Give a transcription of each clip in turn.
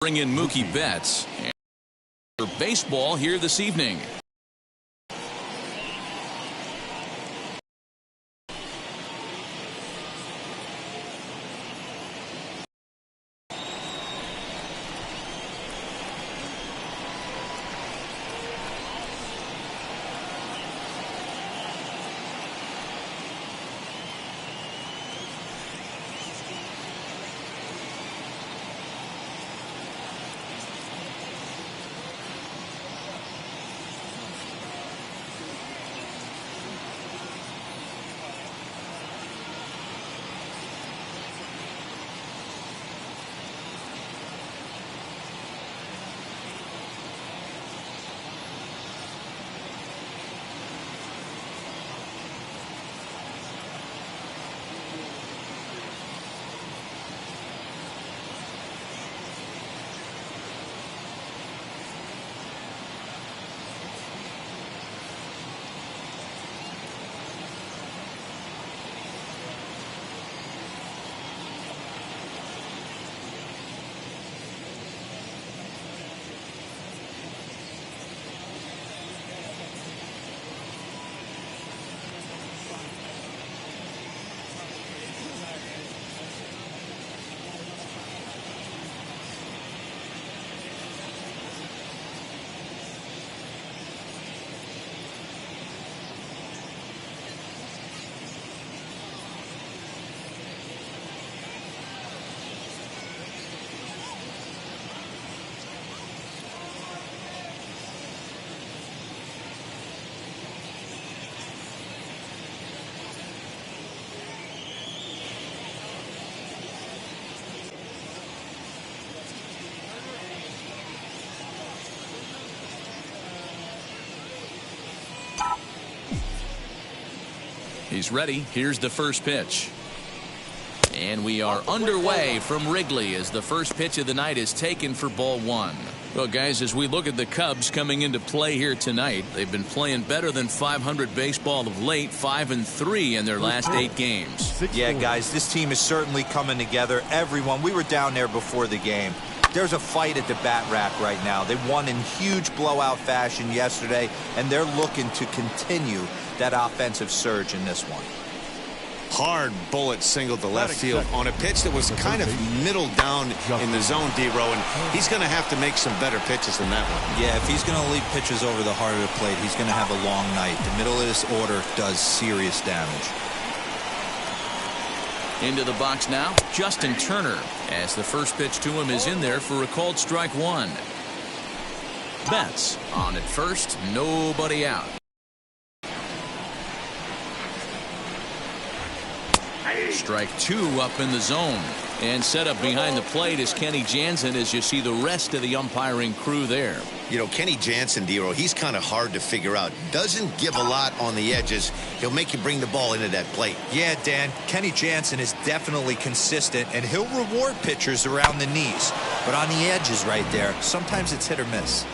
Bring in Mookie Betts for baseball here this evening. He's ready. Here's the first pitch. And we are underway from Wrigley as the first pitch of the night is taken for ball one. Well, guys, as we look at the Cubs coming into play here tonight, they've been playing better than 500 baseball of late, 5-3 in their last 8 games. Yeah, guys, this team is certainly coming together. Everyone, we were down there before the game. There's a fight at the bat rack right now. They won in huge blowout fashion yesterday, and they're looking to continue that offensive surge in this one. Hard bullet single to left field on a pitch that was kind of middle down in the zone, D-Row, and he's going to have to make some better pitches than that one. Yeah, if he's going to leave pitches over the heart of the plate, he's going to have a long night. The middle of this order does serious damage. Into the box now, Justin Turner, as the first pitch to him is in there for a called strike one. Betts on at first, nobody out. Strike two up in the zone. And set up behind the plate is Kenny Jansen as you see the rest of the umpiring crew there. You know, Kenny Jansen, D-Row, he's kind of hard to figure out. Doesn't give a lot on the edges. He'll make you bring the ball into that plate. Yeah, Dan, Kenny Jansen is definitely consistent, and he'll reward pitchers around the knees. But on the edges right there, sometimes it's hit or miss.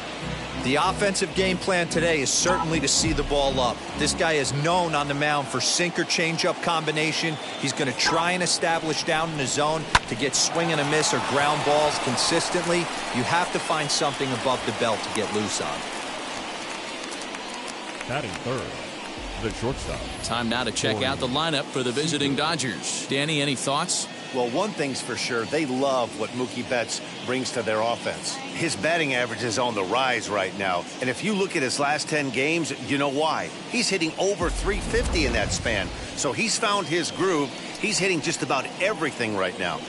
The offensive game plan today is certainly to see the ball up. This guy is known on the mound for sinker changeup combination. He's going to try and establish down in the zone to get swing and a miss or ground balls consistently. You have to find something above the belt to get loose on. Batting third, the shortstop. Time now to check out the lineup for the visiting Dodgers. Danny, any thoughts? Well, one thing's for sure, they love what Mookie Betts brings to their offense. His batting average is on the rise right now, and if you look at his last 10 games, you know why. He's hitting over 350 in that span, so he's found his groove. He's hitting just about everything right now.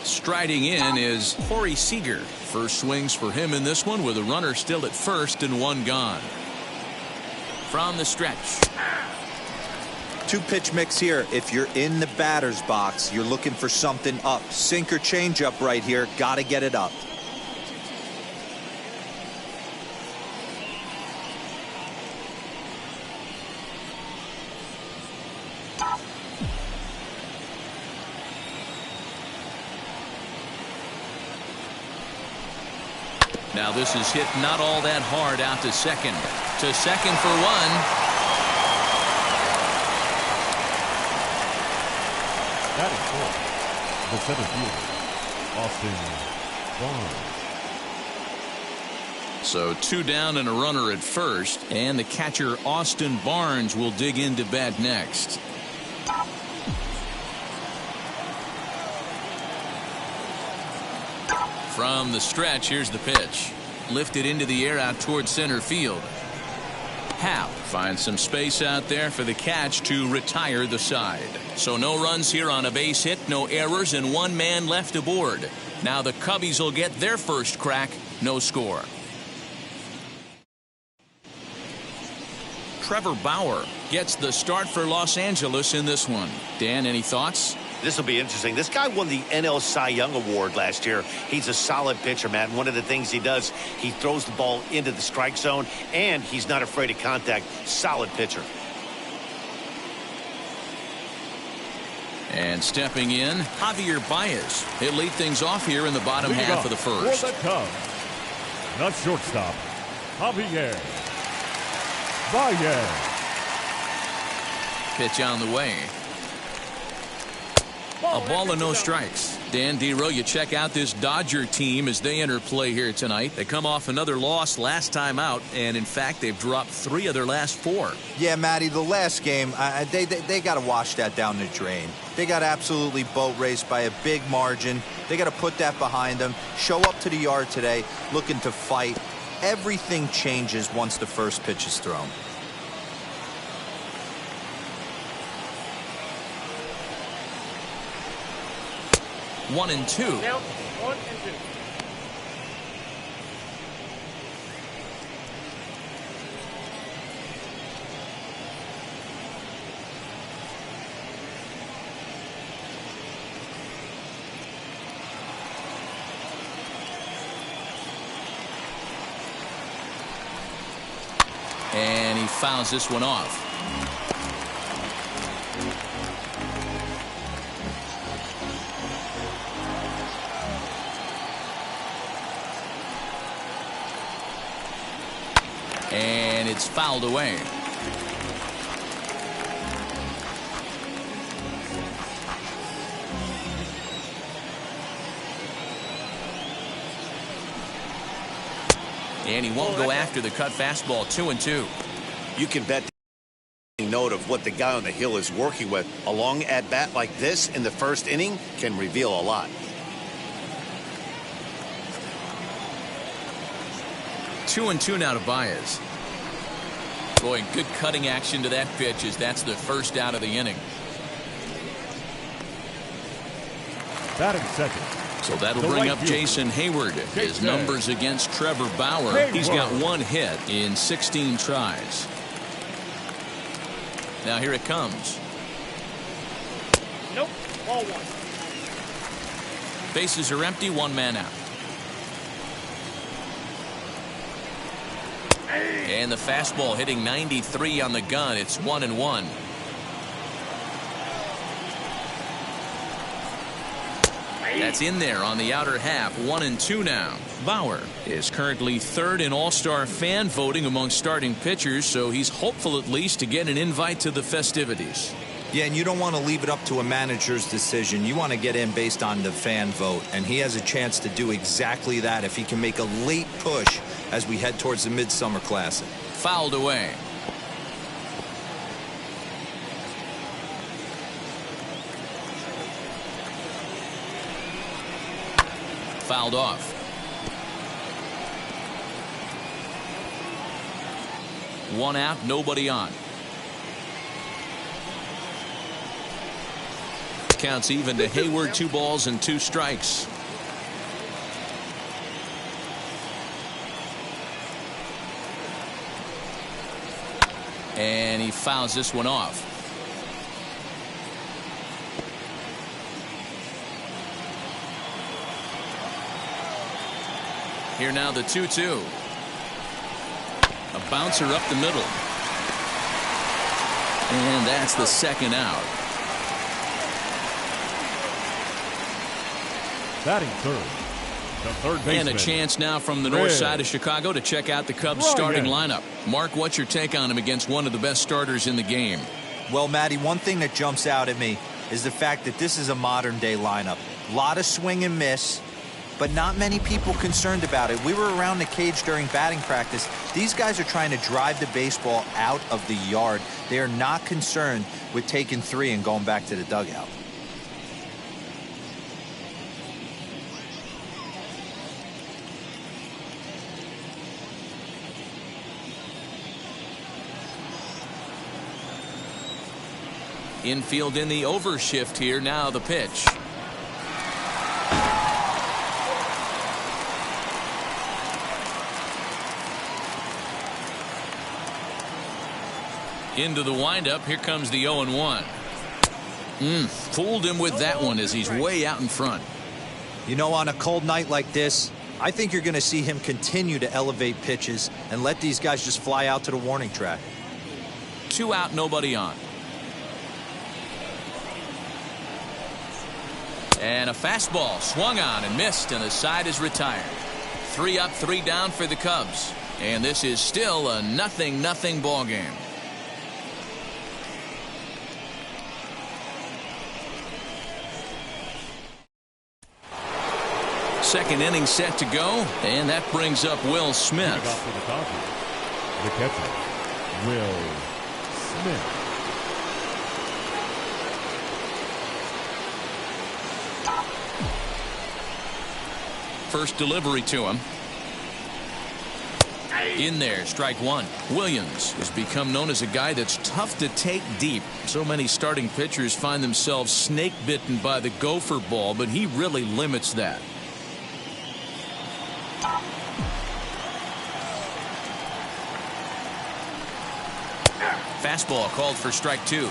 Striding in is Corey Seager. First swings for him in this one with a runner still at first and one gone. From the stretch. Two-pitch mix here. If you're in the batter's box, you're looking for something up. Sinker changeup right here. Got to get it up. Now this is hit not all that hard out to second. To second for one. Batting fourth, the center fielder, Austin Barnes. So 2 down and a runner at first, and the catcher Austin Barnes will dig into bat next. From the stretch, here's the pitch. Lifted into the air out towards center field. Happ finds some space out there for the catch to retire the side. So no runs here on a base hit, no errors, and 1 man left aboard. Now the Cubbies will get their first crack, no score. Trevor Bauer gets the start for Los Angeles in this one. Dan, any thoughts? This will be interesting. This guy won the NL Cy Young Award last year. He's a solid pitcher, Matt. And one of the things he does, he throws the ball into the strike zone, and he's not afraid of contact. Solid pitcher. And stepping in, Javier Baez. He'll lead things off here in the bottom half of the first. For the Cubs, the shortstop, Javier Bryant. Pitch on the way. A ball and no strikes. Dan Dero, you check out this Dodger team as they enter play here tonight. They come off another loss last time out, and in fact they've dropped 3 of their last 4. Yeah, Matty, the last game, they got to wash that down the drain. They got absolutely boat raced by a big margin. They got to put that behind them. Show up to the yard today looking to fight. Everything changes once the first pitch is thrown. One and two. Now, 1 and 2. And he fouls this one off. And it's fouled away. And he won't go after the cut fastball. 2-2. You can bet note of what the guy on the hill is working with. A long at bat like this in the first inning can reveal a lot. 2-2 now to Baez. Boy, good cutting action to that pitch as that's the first out of the inning. Batting second. So that'll bring up Jason Hayward. His numbers against Trevor Bauer. He's got 1 hit in 16 tries. Now here it comes. Nope. Ball 1. Bases are empty. 1 man out. And the fastball hitting 93 on the gun. It's 1-1. That's in there on the outer half. 1-2 now. Bauer is currently 3rd in All-Star fan voting among starting pitchers, so he's hopeful at least to get an invite to the festivities. Yeah, and you don't want to leave it up to a manager's decision. You want to get in based on the fan vote, and he has a chance to do exactly that if he can make a late push as we head towards the Midsummer Classic. Fouled away. Fouled off. One out, nobody on. Counts even to Hayward. 2 balls and 2 strikes. And he fouls this one off. Here now the 2-2. A bouncer up the middle. And that's the second out. Batting third. The third baseman. And a chance now from the north side of Chicago to check out the Cubs starting lineup. Mark, what's your take on him against one of the best starters in the game? Well, Matty, one thing that jumps out at me is the fact that this is a modern day lineup. A lot of swing and miss. but not many people concerned about it. We were around the cage during batting practice. These guys are trying to drive the baseball out of the yard. They are not concerned with taking 3 and going back to the dugout. Infield in the overshift here. Now the pitch. Into the windup. Here comes the 0-1. Fooled him with that one as he's way out in front. You know, on a cold night like this, I think you're going to see him continue to elevate pitches and let these guys just fly out to the warning track. 2 out, nobody on. And a fastball swung on and missed, and the side is retired. 3 up, 3 down for the Cubs. And this is still a 0-0 ball game. Second inning set to go, and that brings up Will Smith. The catcher, Will Smith. First delivery to him. In there, strike 1. Williams has become known as a guy that's tough to take deep. So many starting pitchers find themselves snake bitten by the gopher ball, but he really limits that. Fastball called for strike 2.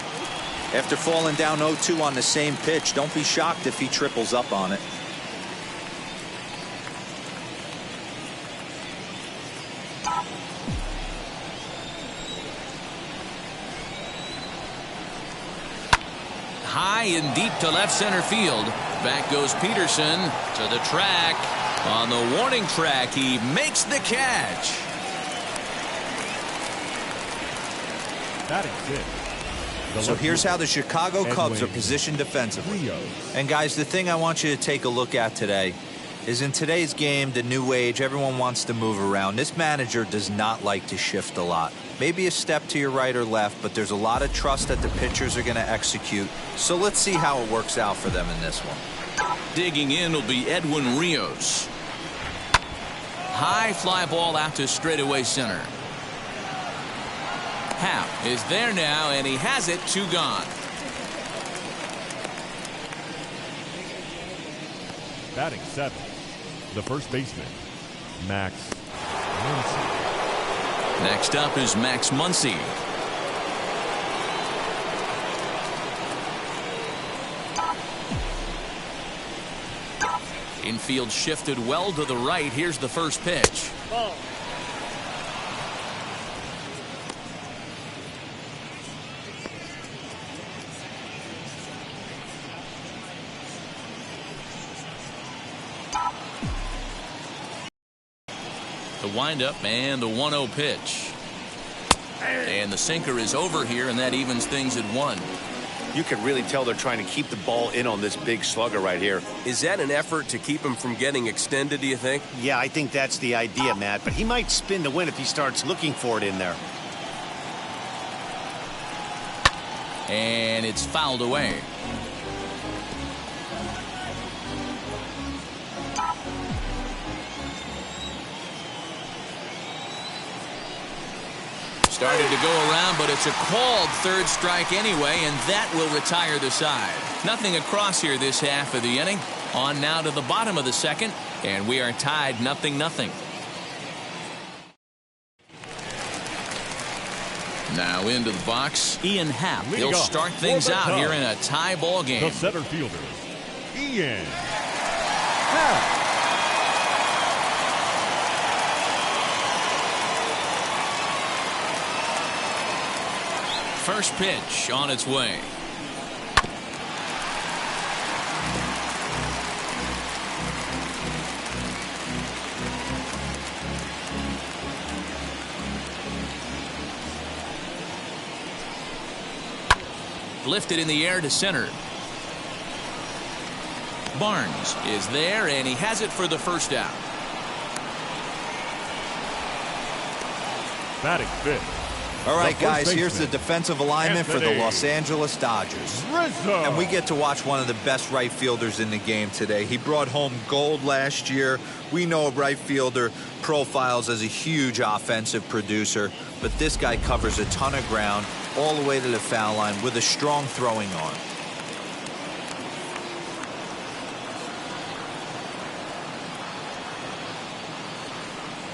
After falling down 0-2 on the same pitch, don't be shocked if he triples up on it. High and deep to left center field. Back goes Peterson to the track. On the warning track, he makes the catch. Batting 6. So here's how the Chicago Cubs are positioned defensively. And guys, the thing I want you to take a look at today is in today's game, the new age, everyone wants to move around. This manager does not like to shift a lot. Maybe a step to your right or left, but there's a lot of trust that the pitchers are going to execute. So let's see how it works out for them in this one. Digging in will be Edwin Rios. High fly ball out to straightaway center. Happ is there now, and he has it. 2 gone. Batting 7. The first baseman, Max Muncy. Next up is Max Muncy. Infield shifted well to the right. Here's the first pitch. Ball. The windup and the 1-0 pitch. And the sinker is over here, and that evens things at 1. You can really tell they're trying to keep the ball in on this big slugger right here. Is that an effort to keep him from getting extended, do you think? Yeah, I think that's the idea, Matt. But he might spin to win if he starts looking for it in there. And it's fouled away. Started to go around, but it's a called third strike anyway, and that will retire the side. Nothing across here this half of the inning. On now to the bottom of the second, and we are tied 0-0. Now into the box, Ian Happ. He'll start things out here in a tie ball game. The center fielder, Ian Happ. First pitch on its way. Lifted in the air to center. Barnes is there, and he has it for the first out. Batting fifth. All right, The first guys, here's the baseman, defensive alignment for the Anthony Los Angeles Dodgers. Rizzo. And we get to watch one of the best right fielders in the game today. He brought home gold last year. We know a right fielder profiles as a huge offensive producer, but this guy covers a ton of ground all the way to the foul line with a strong throwing arm.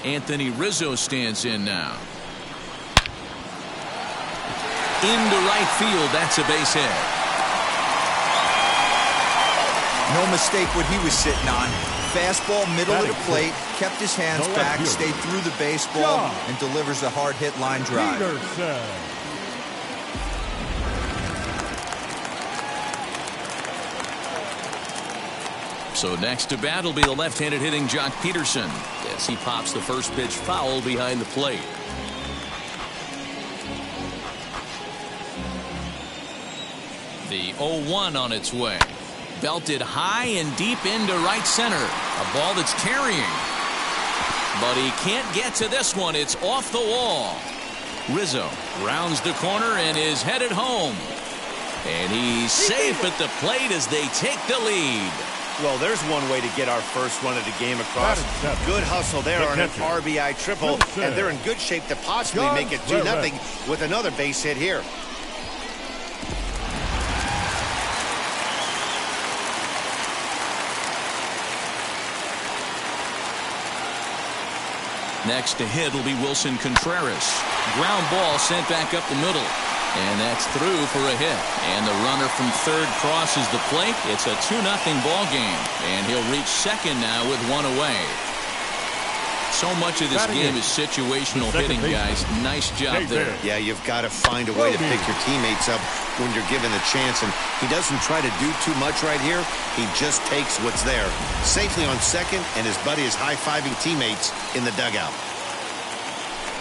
Anthony Rizzo stands in now. Into right field. That's a base hit. No mistake what he was sitting on. Fastball, middle of the plate, kept his hands back, stayed through the baseball, and delivers a hard hit line drive. Peterson. So next to bat will be the left-handed hitting Jock Peterson as he pops the first pitch foul behind the plate. The 0-1 on its way. Belted high and deep into right center. A ball that's carrying. But he can't get to this one. It's off the wall. Rizzo rounds the corner and is headed home. And he's safe at the plate as they take the lead. Well, there's one way to get our first run of the game across. Good hustle there on an RBI triple, and they're in good shape to possibly make it 2-0 with another base hit here. Next to hit will be Wilson Contreras. Ground ball sent back up the middle. And that's through for a hit. And the runner from third crosses the plate. It's a 2-0 ball game. And he'll reach second now with one away. So much of this game is situational hitting, guys. Nice job there. Yeah, you've got to find a way to pick your teammates up when you're given the chance. And he doesn't try to do too much right here. He just takes what's there. Safely on second, and his buddy is high-fiving teammates in the dugout.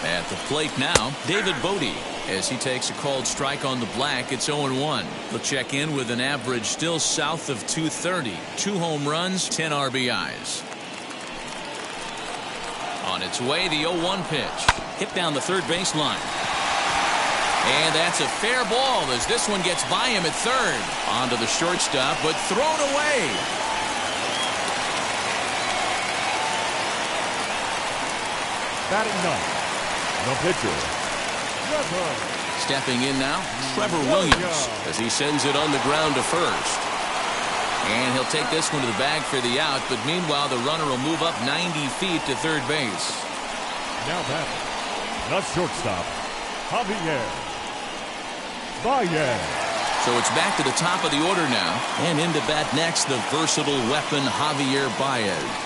At the plate now, David Bodie. As he takes a called strike on the black, it's 0-1. He'll check in with an average still south of 230. 2 home runs, 10 RBIs. On its way, the 0-1 pitch. Hit down the third baseline. And that's a fair ball as this one gets by him at third. Onto the shortstop, but thrown away. Batting ninth, the pitcher, Trevor. Stepping in now, Trevor Williams as he sends it on the ground to first. And he'll take this one to the bag for the out, but meanwhile the runner will move up 90 feet to third base. Now batting, the shortstop, Javier Bryant. So it's back to the top of the order now, and into bat next, the versatile weapon Javier Bryant.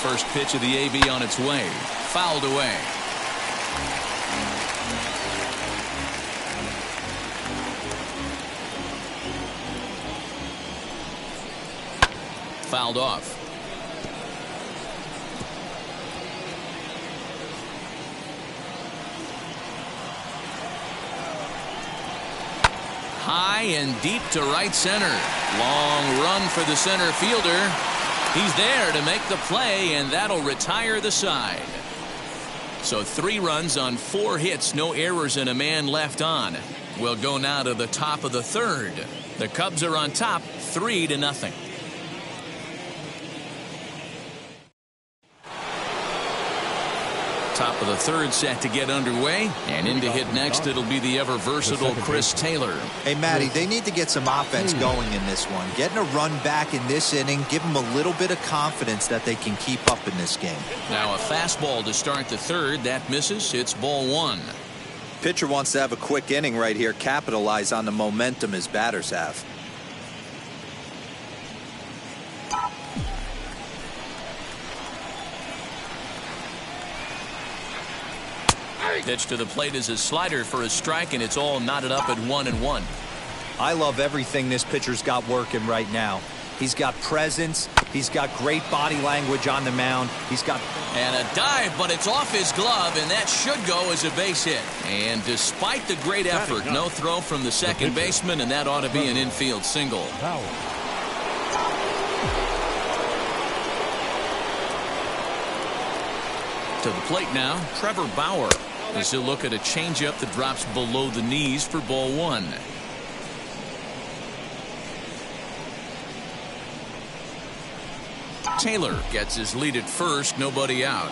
First pitch of the AB on its way. Fouled away. Fouled off. High and deep to right center. Long run for the center fielder. He's there to make the play, and that'll retire the side. So 3 runs on 4 hits, no errors, and a man left on. We'll go now to the top of the third. The Cubs are on top, 3-0. Top of the third set to get underway, and in to hit next it'll be the ever versatile Chris Taylor. Hey, Matty, they need to get some offense going in this one. Getting a run back in this inning, give them a little bit of confidence that they can keep up in this game. Now a fastball to start the third. That misses. It's ball 1. Pitcher wants to have a quick inning right here, capitalize on the momentum his batters have. Pitch to the plate is a slider for a strike, and it's all knotted up at 1-1. I love everything this pitcher's got working right now. He's got presence. He's got great body language on the mound. He's got... And a dive, but it's off his glove, and that should go as a base hit. And despite the great effort, no throw from the second baseman, and that ought to be an infield single. To the plate now, Trevor Bauer. As he'll look at a changeup that drops below the knees for ball one. Taylor gets his lead at first, nobody out.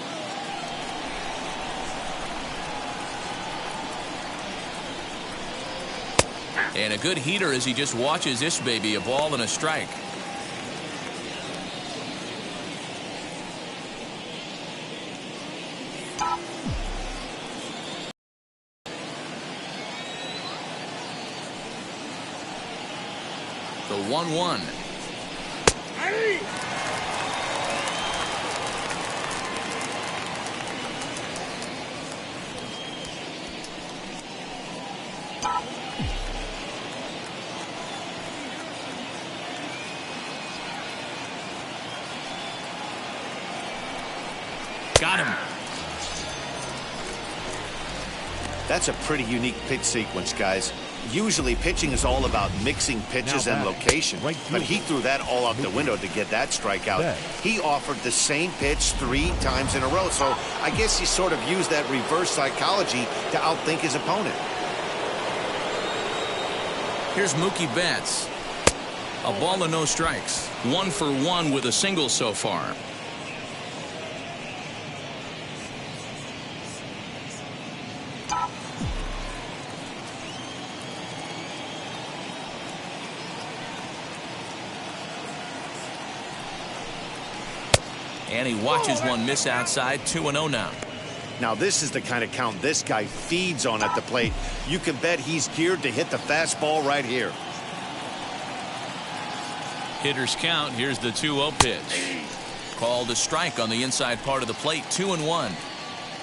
And a good heater as he just watches this baby, a ball and a strike. The 1-1. Got him. That's a pretty unique pitch sequence, guys. Usually pitching is all about mixing pitches and location, but he threw that all out the window to get that strikeout. He offered the same pitch 3 times in a row, so I guess he sort of used that reverse psychology to outthink his opponent. Here's Mookie Betts. A ball and no strikes. 1 for 1 with a single so far. And he watches one miss outside. 2-0 now. Now this is the kind of count this guy feeds on at the plate. You can bet he's geared to hit the fastball right here. Hitters count. Here's the 2-0 pitch. Called a strike on the inside part of the plate. 2-1.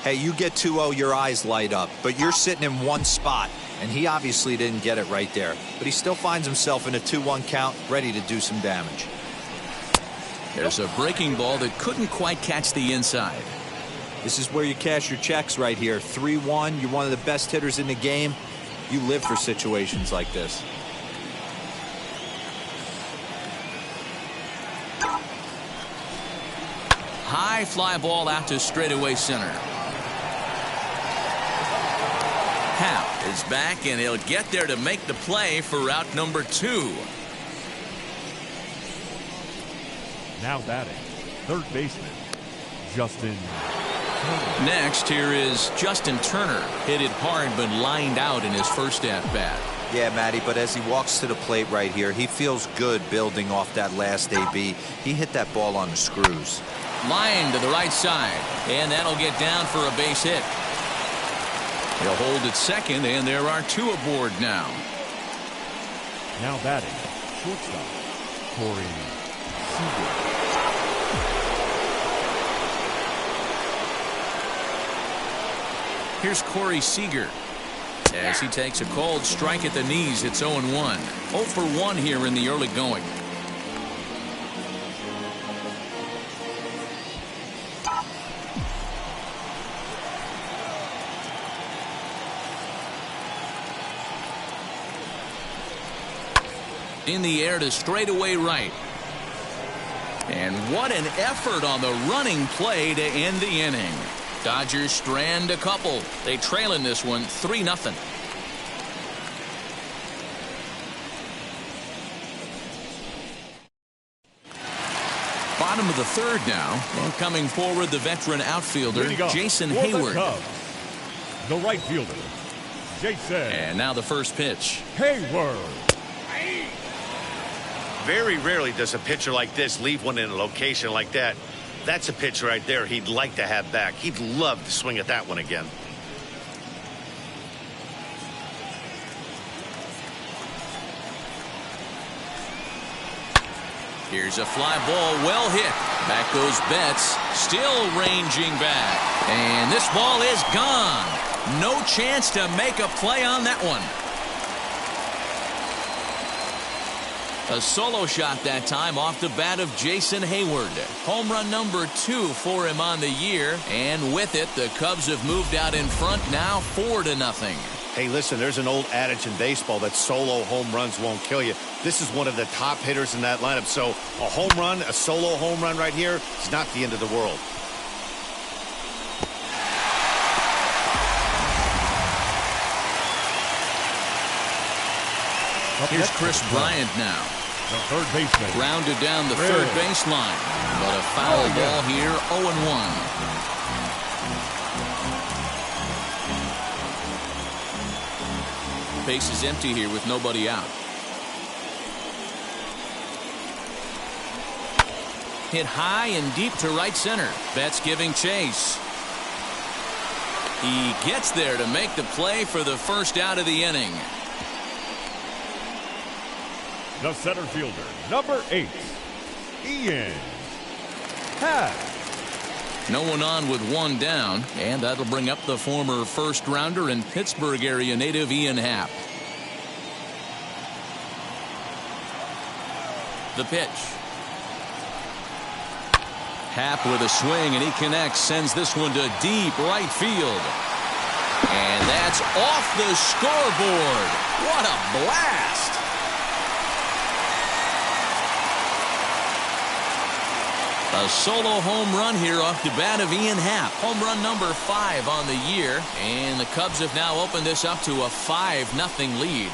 Hey, you get 2-0, your eyes light up, but you're sitting in one spot, and he obviously didn't get it right there. But he still finds himself in a 2-1 count, ready to do some damage. There's a breaking ball that couldn't quite catch the inside. This is where you cash your checks right here. 3-1, you're one of the best hitters in the game. You live for situations like this. High fly ball out to straightaway center. Hap is back, and he'll get there to make the play for route number 2. Now batting, third baseman, Justin Turner. Next, here is Justin Turner. Hit it hard, but lined out in his first at-bat. Yeah, Matty, but as he walks to the plate right here, he feels good building off that last AB. He hit that ball on the screws. Line to the right side, and that'll get down for a base hit. He'll hold at second, and there are 2 aboard now. Now batting, shortstop, Corey Seager. Here's Corey Seager. As he takes a cold strike at the knees, it's 0-1. 0 for 1 here in the early going. In the air to straightaway right. And what an effort on the running play to end the inning. Dodgers strand a couple. They trail in this one 3-0. Bottom of the third now. And coming forward, the veteran outfielder, Jason Hayward. The right fielder, Jason. And now the first pitch. Hayward. Very rarely does a pitcher like this leave one in a location like that. That's a pitch right there he'd like to have back. He'd love to swing at that one again. Here's a fly ball, well hit. Back goes Betts, still ranging back. And this ball is gone. No chance to make a play on that one. A solo shot that time off the bat of Jason Hayward. Home run number 2 for him on the year. And with it, the Cubs have moved out in front now 4-0. Hey, listen, there's an old adage in baseball that solo home runs won't kill you. This is one of the top hitters in that lineup. So a home run, a solo home run right here is not the end of the world. Here's Chris Bryant now. The third baseman. Grounded down the third baseline. But a foul ball here, 0-1. Base is empty here with nobody out. Hit high and deep to right center. Betts giving chase. He gets there to make the play for the first out of the inning. The center fielder, number 8, Ian Happ. No one on with one down, and that'll bring up the former first-rounder and Pittsburgh area native Ian Happ. The pitch. Happ with a swing, and he connects, sends this one to deep right field. And that's off the scoreboard. What a blast! A solo home run here off the bat of Ian Happ. Home run number 5 on the year. And the Cubs have now opened this up to a 5-0 lead.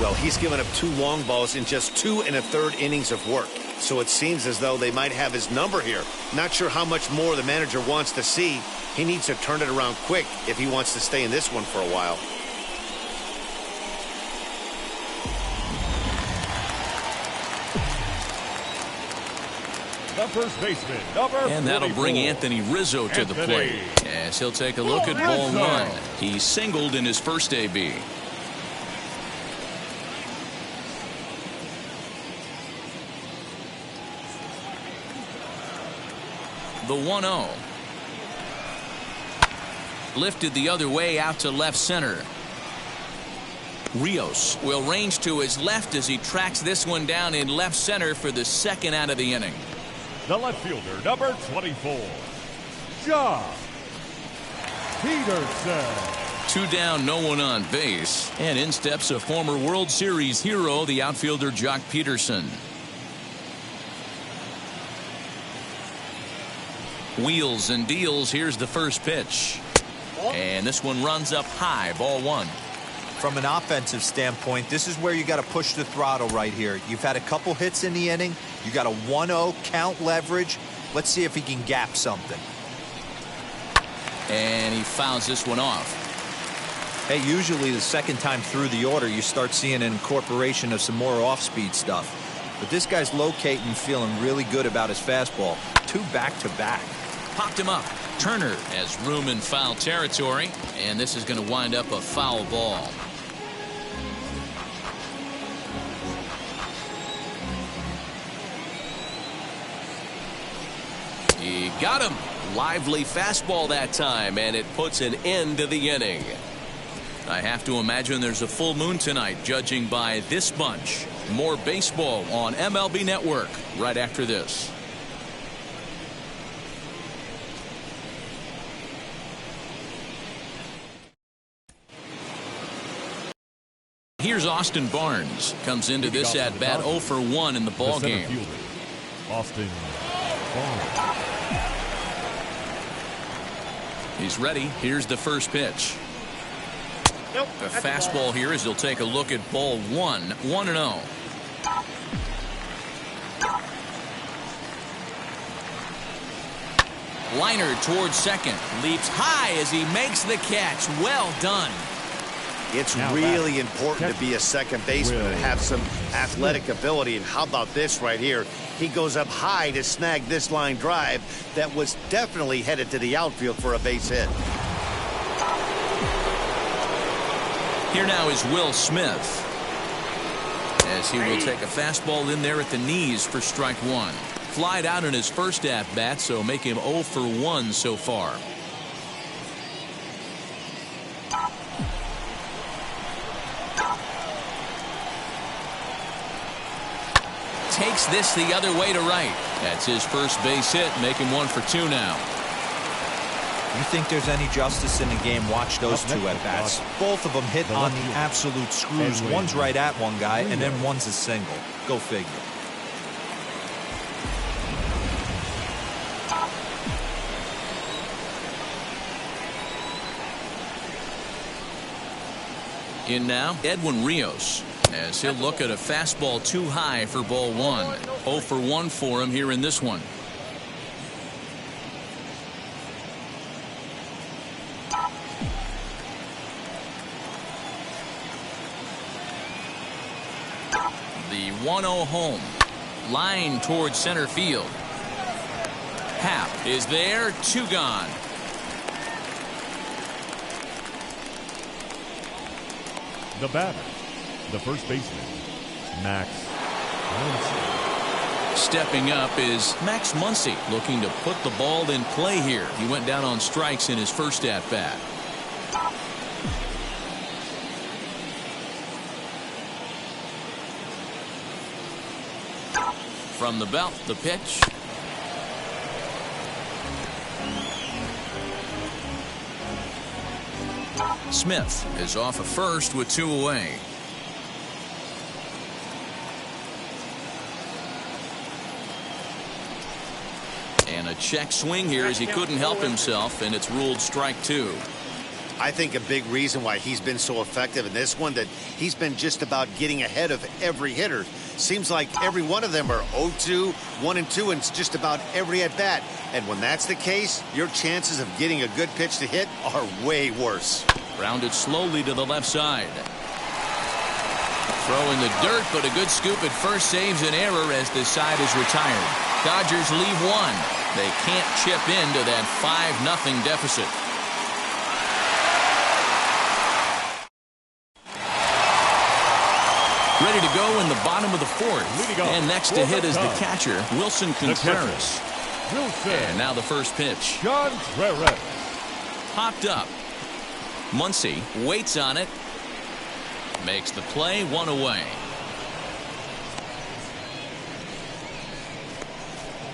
Well, he's given up 2 long balls in just 2 1/3 innings of work. So it seems as though they might have his number here. Not sure how much more the manager wants to see. He needs to turn it around quick if he wants to stay in this one for a while. The first baseman, number 44. And that'll bring Anthony Rizzo to the plate. As he'll take a look at ball 1. He singled in his first AB. The 1-0. Lifted the other way out to left center. Rios will range to his left as he tracks this one down in left center for the second out of the inning. The left fielder, number 24, John Peterson. 2 down, no one on base. And in steps a former World Series hero, the outfielder Jock Peterson. Wheels and deals. Here's the first pitch. And this one runs up high, ball 1. From an offensive standpoint, this is where you got to push the throttle right here. You've had a couple hits in the inning. You got a 1-0 count leverage. Let's see if he can gap something. And he fouls this one off. Hey, usually the second time through the order, you start seeing an incorporation of some more off-speed stuff. But this guy's locating, feeling really good about his fastball. 2 back-to-back. Popped him up. Turner has room in foul territory. And this is going to wind up a foul ball. He got him. Lively fastball that time, and it puts an end to the inning. I have to imagine there's a full moon tonight, judging by this bunch. More baseball on MLB Network right after this. Here's Austin Barnes. Comes into this at bat 0 for 1 in the ball game. Austin Barnes. He's ready. Here's the first pitch. Nope. A fastball here as he'll take a look at ball 1. 1-0. Liner towards second. Leaps high as he makes the catch. Well done. It's really important to be a second baseman and have some athletic ability. And how about this right here? He goes up high to snag this line drive that was definitely headed to the outfield for a base hit. Here now is Will Smith, as he will take a fastball in there at the knees for strike 1. Flied out in his first at bat, so make him 0 for 1 so far. takes this the other way to right. That's his first base hit, making 1 for 2 now. You think there's any justice in the game? Watch those two at-bats. Both of them hit on the absolute screws. One's right at one guy, and then one's a single. Go figure. In now, Edwin Rios, as he'll look at a fastball too high for ball 1. 0 for 1 for him here in this one. The 1-0 home. Line towards center field. Happ is there. 2 gone. The batter, the first baseman, Max Muncy. Stepping up is Max Muncy, looking to put the ball in play here. He went down on strikes in his first at-bat. From the belt, the pitch. Smith is off of first with 2 away. And a check swing here as he couldn't help himself, and it's ruled strike 2. I think a big reason why he's been so effective in this one, that he's been just about getting ahead of every hitter. Seems like every one of them are 0-2, 1-2, and it's just about every at-bat. And when that's the case, your chances of getting a good pitch to hit are way worse. Grounded slowly to the left side. Throw in the dirt, but a good scoop at first saves an error as this side is retired. Dodgers leave 1. They can't chip into that 5-0 deficit. Ready to go in the bottom of the 4th. And next to hit is the catcher, Wilson Contreras. And now the first pitch. Contreras. Popped up. Muncy waits on it. Makes the play, 1 away.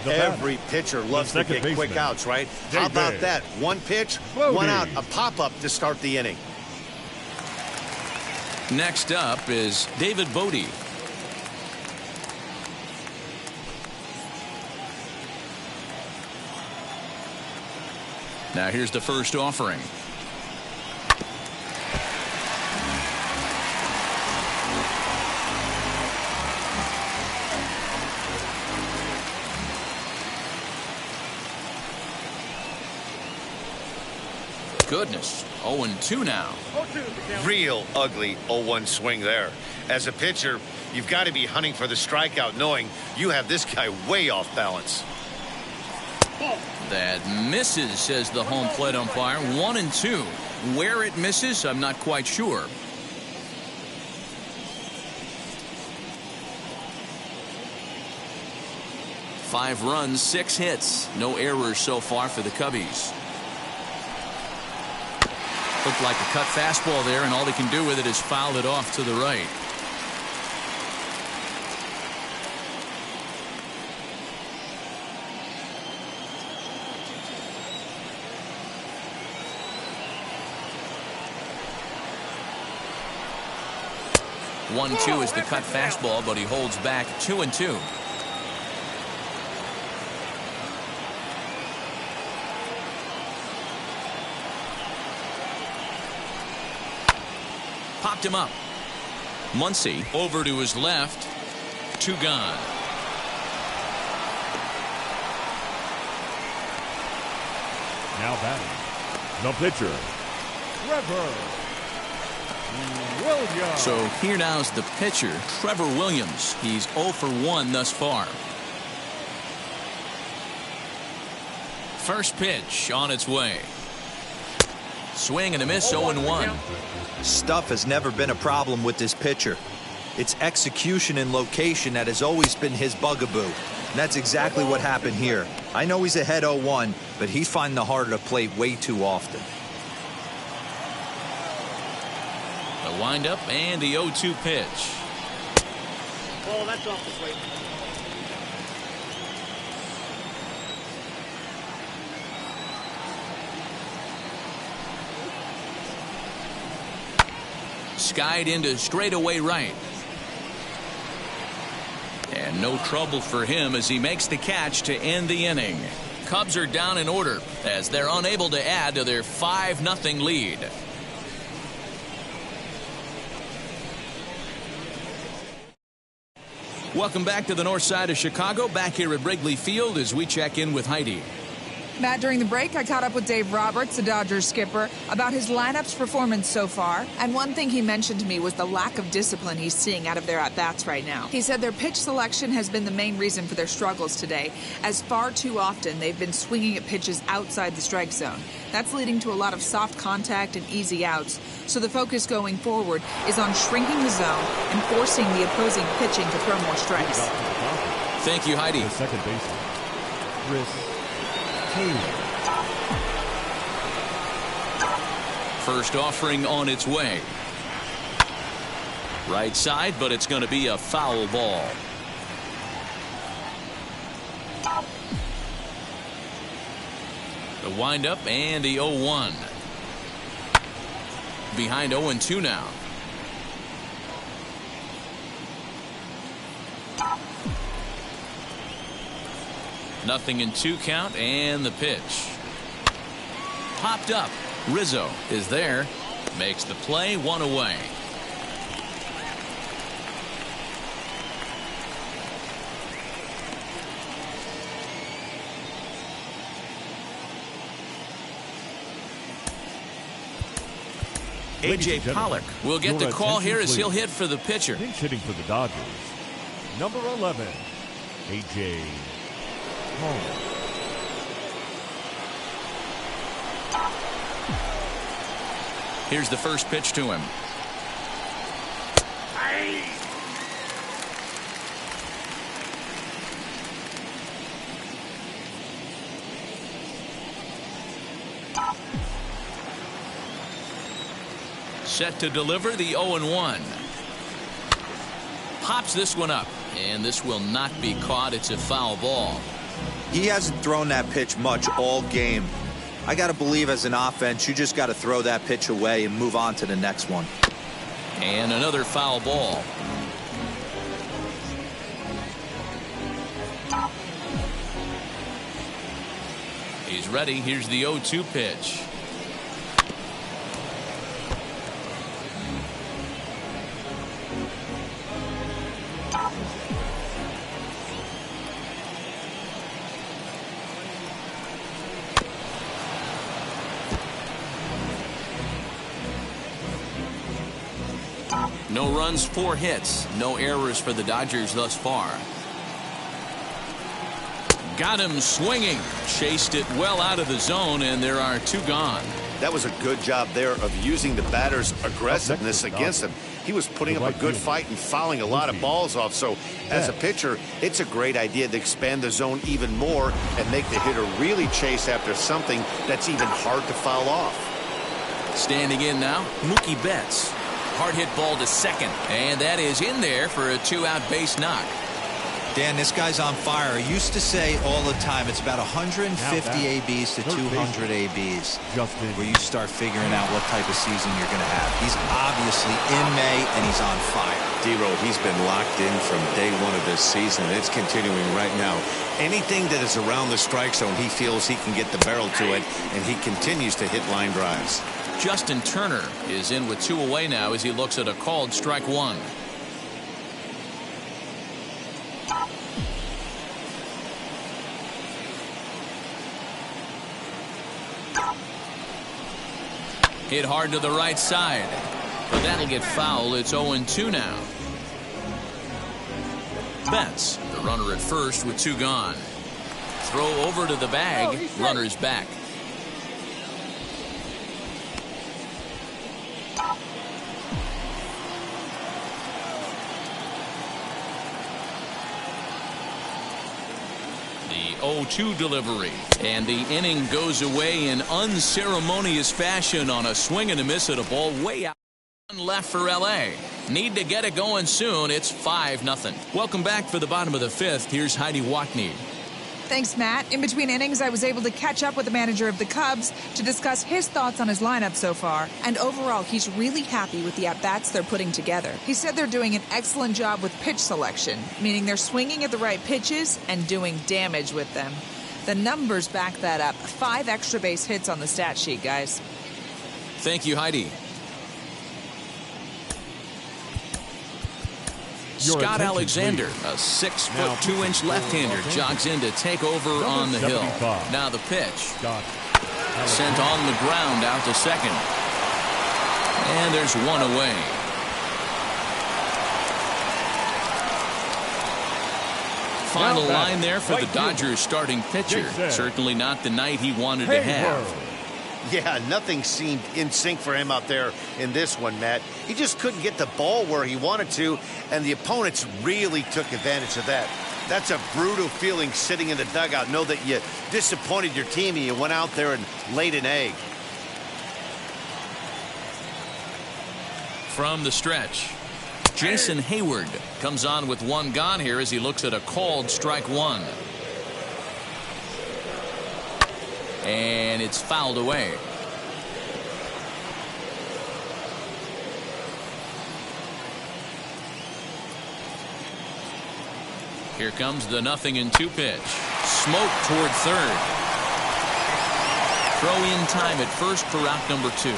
Every pitcher loves to get quick outs, right? How about that? 1 pitch, 1 out, a pop-up to start the inning. Next up is David Bodie. Now here's the first offering. Goodness, 0-2 now. Real ugly 0-1 swing there. As a pitcher, you've got to be hunting for the strikeout, knowing you have this guy way off balance. That misses, says the home plate umpire. 1-2. Where it misses, I'm not quite sure. Five runs, 6 hits. No errors so far for the Cubbies. Looked like a cut fastball there, and all they can do with it is foul it off to the right. One, 2 is the cut fastball, but he holds back 2-2. Popped him up. Muncy over to his left. 2 gone. Now batting, the pitcher, Trevor Williams. So here now's the pitcher, Trevor Williams. He's 0 for 1 thus far. First pitch on its way. Swing and a miss, 0-1. Stuff has never been a problem with this pitcher. It's execution and location that has always been his bugaboo. And that's exactly what happened here. I know he's ahead 0-1, but he's finding the heart of the plate way too often. The windup and the 0-2 pitch. Oh, that's off the plate. Skied into straightaway right. And no trouble for him as he makes the catch to end the inning. Cubs are down in order as they're unable to add to their 5-0 lead. Welcome back to the north side of Chicago, back here at Wrigley Field as we check in with Heidi. Matt, during the break, I caught up with Dave Roberts, the Dodgers skipper, about his lineup's performance so far. And one thing he mentioned to me was the lack of discipline he's seeing out of their at-bats right now. He said their pitch selection has been the main reason for their struggles today, as far too often they've been swinging at pitches outside the strike zone. That's leading to a lot of soft contact and easy outs. So the focus going forward is on shrinking the zone and forcing the opposing pitching to throw more strikes. Thank you, Heidi. The second baseman, Chris. First offering on its way. Right side, but it's going to be a foul ball. The windup and the 0-1. Behind 0-2 now. Nothing in 2 count, and the pitch. Popped up. Rizzo is there. Makes the play, 1 away. A.J. Pollock will get the call here as he'll hit for the pitcher. Pinch hitting for the Dodgers, number 11, A.J. Pollock. Here's the first pitch to him. Set to deliver the 0-1. Pops this one up, and this will not be caught. It's a foul ball. He hasn't thrown that pitch much all game. I got to believe as an offense, you just got to throw that pitch away and move on to the next one. And another foul ball. He's ready. Here's the 0-2 pitch. No runs, 4 hits. No errors for the Dodgers thus far. Got him swinging. Chased it well out of the zone, and there are 2 gone. That was a good job there of using the batter's aggressiveness against him. He was putting up a good fight and fouling a lot of balls off. So as a pitcher, it's a great idea to expand the zone even more and make the hitter really chase after something that's even hard to foul off. Standing in now, Mookie Betts. Hard hit ball to second, and that is in there for a 2-out base knock. Dan, this guy's on fire. I used to say all the time it's about 150 ABs to 200 ABs where you start figuring out what type of season you're going to have. He's obviously in May, and he's on fire. D-Row, he's been locked in from day 1 of this season. It's continuing right now. Anything that is around the strike zone, he feels he can get the barrel to it, and he continues to hit line drives. Justin Turner is in with 2 away now as he looks at a called strike 1. Hit hard to the right side, but that'll get foul. It's 0-2 now. Betts, the runner at first with 2 gone. Throw over to the bag. Runner's back. The 0-2 delivery, and the inning goes away in unceremonious fashion on a swing and a miss at a ball way out. Left for LA. Need to get it going soon. It's 5-0. Welcome back for the bottom of the 5th. Here's Heidi Watney. Thanks, Matt. In between innings, I was able to catch up with the manager of the Cubs to discuss his thoughts on his lineup so far. And overall, he's really happy with the at-bats they're putting together. He said they're doing an excellent job with pitch selection, meaning they're swinging at the right pitches and doing damage with them. The numbers back that up. 5 extra base hits on the stat sheet, guys. Thank you, Heidi. Scott Alexander, a 6'2" left-hander, jogs in to take over on the hill. Now the pitch. Sent on the ground out to second. And there's one away. Final line there for the Dodgers starting pitcher. Certainly not the night he wanted to have. Yeah, nothing seemed in sync for him out there in this one, Matt. He just couldn't get the ball where he wanted to, and the opponents really took advantage of that. That's a brutal feeling sitting in the dugout. Know that you disappointed your team and you went out there and laid an egg. From the stretch, Jason Hayward comes on with one gone here as he looks at a called strike one. And it's fouled away. Here comes the 0-2 pitch. Smoke toward third. Throw in time at first for out number 2.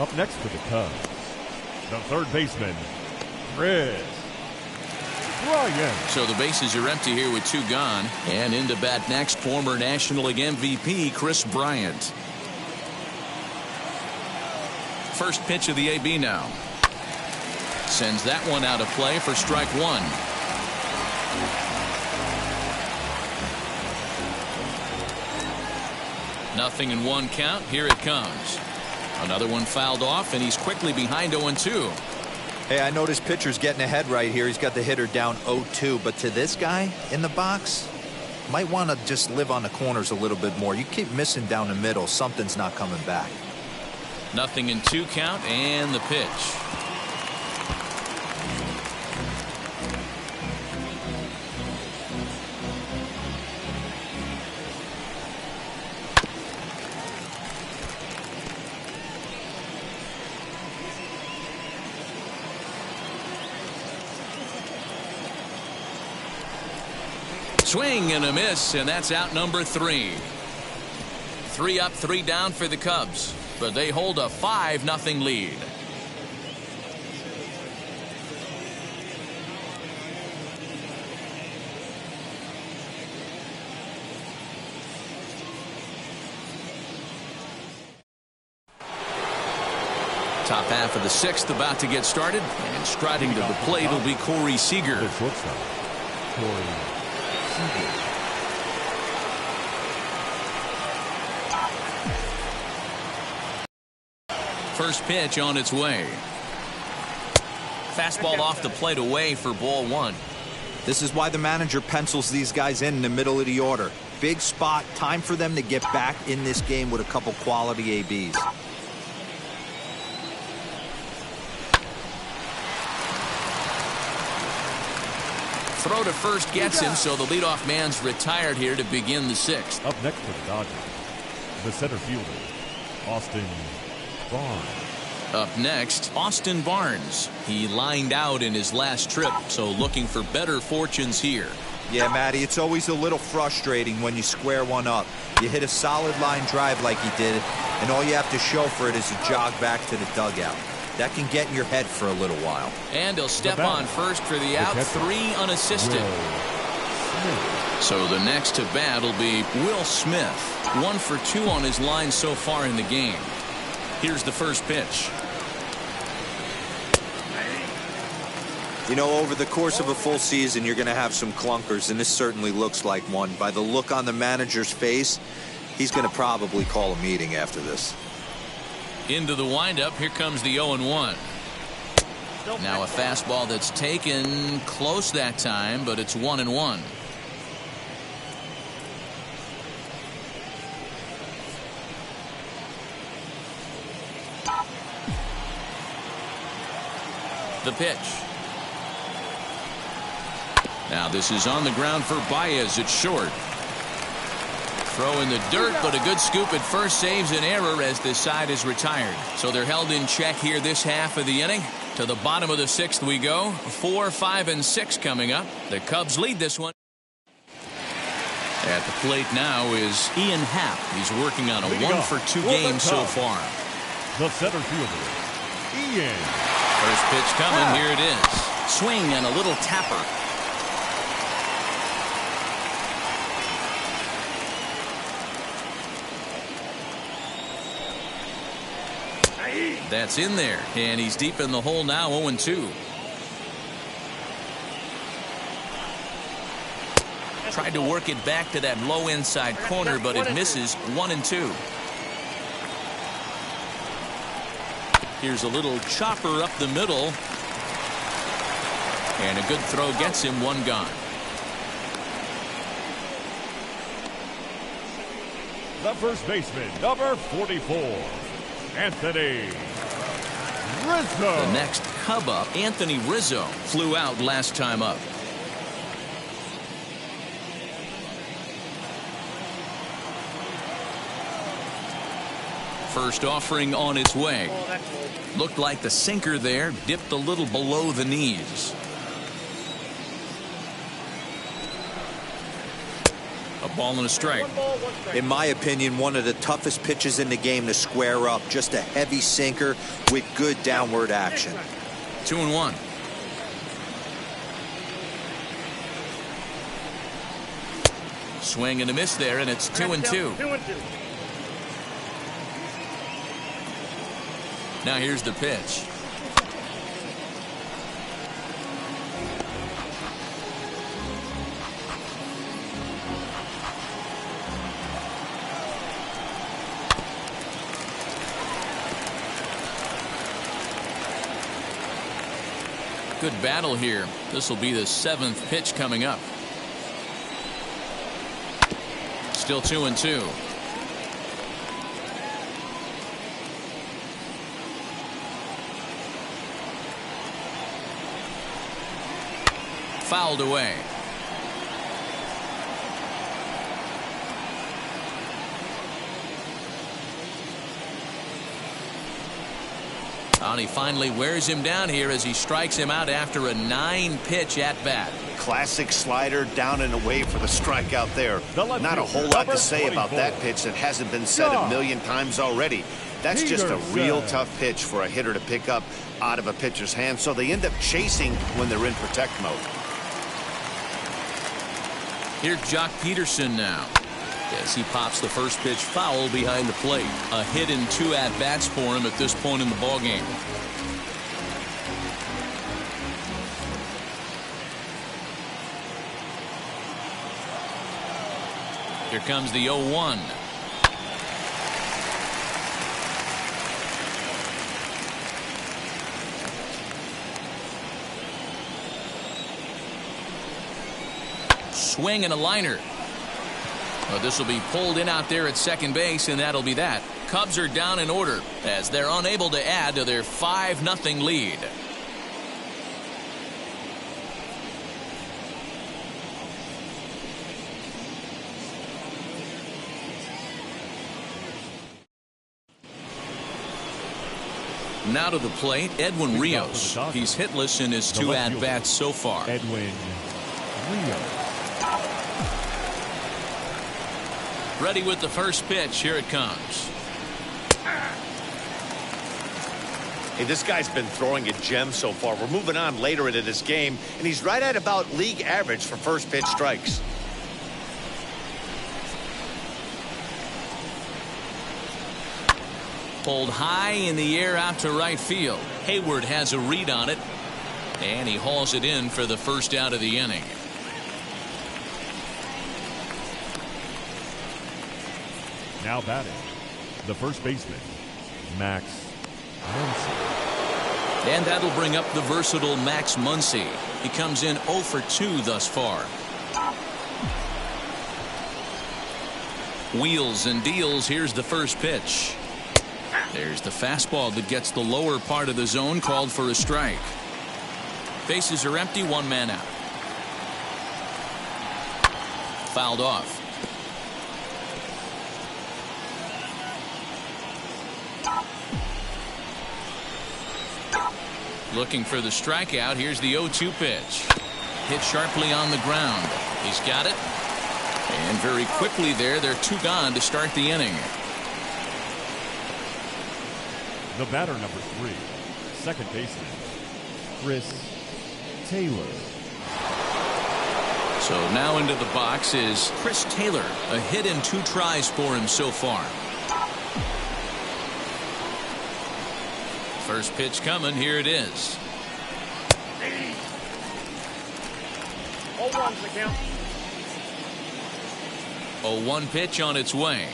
Up next for the Cubs, the third baseman, Bryant. So the bases are empty here with 2 gone. And into bat next, former National League MVP Kris Bryant. First pitch of the AB now. Sends that one out of play for strike 1. Nothing in 1 count. Here it comes. Another one fouled off, and he's quickly behind 0-2. Hey, I noticed pitcher's getting ahead right here. He's got the hitter down 0-2, but to this guy in the box, might want to just live on the corners a little bit more. You keep missing down the middle, something's not coming back. Nothing in 2 count, and the pitch. Swing and a miss, and that's out number 3. 3 up, 3 down for the Cubs, but they hold a 5-0 lead. Top half of the 6th about to get started, and striding to the plate will be Corey Seager. First pitch on its way. Fastball off the plate away for ball 1. This is why the manager pencils these guys in the middle of the order. Big spot, time for them to get back in this game with a couple quality ABs. Throw to first gets him, so the leadoff man's retired here to begin the 6th. Up next for the Dodgers, the center fielder, Austin Barnes. Up next, Austin Barnes. He lined out in his last trip, so looking for better fortunes here. Yeah, Matty, it's always a little frustrating when you square one up. You hit a solid line drive like he did, and all you have to show for it is a jog back to the dugout. That can get in your head for a little while. And he'll step on first for the out. 3 unassisted. So the next to bat will be Will Smith. 1 for 2 on his line so far in the game. Here's the first pitch. You know, over the course of a full season, you're going to have some clunkers, and this certainly looks like one. By the look on the manager's face, he's going to probably call a meeting after this. Into the windup, here comes the 0-1. Now a fastball that's taken close that time, but it's 1-1. The pitch. Now this is on the ground for Baez. It's short. Throw in the dirt, but a good scoop at first saves an error as this side is retired. So they're held in check here this half of the inning. To the bottom of the sixth we go. 4, 5, and 6 coming up. The Cubs lead this one. At the plate now is Ian Happ. He's working on a 1-for-2 game so far. The center fielder, Ian. First pitch coming. Here it is. Swing and a little tapper. That's in there, and he's deep in the hole now. 0-2. Tried to work it back to that low inside corner, but it misses. 1-2. Here's a little chopper up the middle, and a good throw gets him. 1 gone. The first baseman, number 44, Anthony Rizzo. The next Cub up, Anthony Rizzo, flew out last time up. First offering on its way. Looked like the sinker there dipped a little below the knees. A ball and a strike. In my opinion, one of the toughest pitches in the game to square up. Just a heavy sinker with good downward action. 2-1. Swing and a miss there, and it's 2-2. Now here's the pitch. Good battle here. This will be the 7th pitch coming up. Still 2-2. Fouled away. And he finally wears him down here as he strikes him out after a 9-pitch at bat. Classic slider down and away for the strikeout there. Not a whole lot to say about that pitch that hasn't been said a million times already. That's just a real tough pitch for a hitter to pick up out of a pitcher's hand, so they end up chasing when they're in protect mode. Here's Jock Peterson now. As he pops the first pitch foul behind the plate. A hit in 2 at-bats for him at this point in the ballgame. Here comes the 0-1. Swing and a liner. Well, this will be pulled in out there at second base, and that'll be that. Cubs are down in order as they're unable to add to their 5-0 lead. Now to the plate, Edwin Rios. He's hitless in his 2 at-bats so far. Edwin Rios. Ready with the first pitch. Here it comes. Hey, this guy's been throwing a gem so far. We're moving on later into this game, and he's right at about league average for first pitch strikes. Pulled high in the air out to right field. Hayward has a read on it, and he hauls it in for the first out of the inning. Now batting, the first baseman, Max Muncy. And that'll bring up the versatile Max Muncy. He comes in 0 for 2 thus far. Wheels and deals. Here's the first pitch. There's the fastball that gets the lower part of the zone, called for a strike. Bases are empty, 1 man out. fouled off. Looking for the strikeout. Here's the 0-2 pitch. Hit sharply on the ground. He's got it. And very quickly there, they're 2 gone to start the inning. The batter, number 3, second baseman, Chris Taylor. So now into the box is Chris Taylor. A hit in 2 tries for him so far. First pitch coming. Here it is. 0-1's the count. 0-1 pitch on its way.